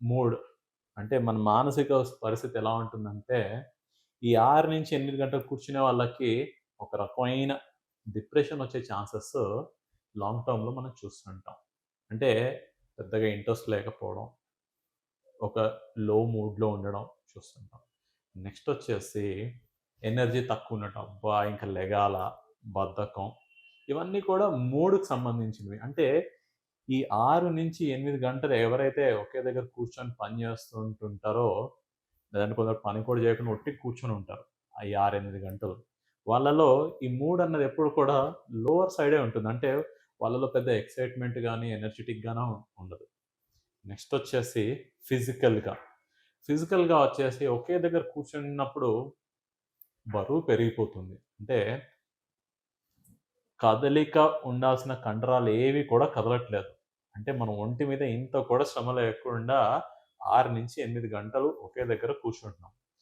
Mood అంటే మన మానసిక పరిస్థితి ఎలా ఉంటుందంటే, ఈ 6-8 గంటలు కూర్చునే వాళ్ళకి ఒక రకమైన డిప్రెషన్ వచ్చే ఛాన్సెస్ లాంగ్ టర్మ్‌లో మనం చూస్తుంటాం. అంటే పెద్దగా ఇంట్రెస్ట్ లేకపోవడం, ఒక లో మూడ్‌లో ఉండడం చూస్తుంటాం. నెక్స్ట్ వచ్చేసి ఎనర్జీ తక్కువ ఉండటం. అబ్బా! ఇంక లెగాలా, బద్ధకం ఇవన్నీ కూడా మూడ్‌కి సంబంధించినవి. అంటే ఈ 6-8 గంటలు ఎవరైతే ఒకే దగ్గర కూర్చొని పని చేస్తూ ఉంటుంటారో, లేదంటే కొందరు పని కూడా చేయకుండా ఒట్టిగా కూర్చొని ఉంటారు. ఈ 6-8 గంటలు. వాళ్ళలో ఈ మూడ్ అన్నది ఎప్పుడు కూడా లోవర్ సైడే ఉంటుంది. అంటే వాళ్ళలో పెద్ద ఎక్సైట్‌మెంట్ గాని, ఎనర్జిటిక్ గాను ఉండదు. నెక్స్ట్ వచ్చేసి ఫిజికల్‌గా. ఫిజికల్‌గా వచ్చేసి ఒకే దగ్గర కూర్చున్నప్పుడు బరువు పెరిగిపోతుంది. అంటే కదలిక ఉండాల్సిన కండరాలు ఏవి కూడా కదలట్లేదు. అంటే మన ఒంటి మీద ఇంత కూడా శ్రమ లేకుండా 6-8 గంటలు ఒకే దగ్గర కూర్చుంటున్నాం.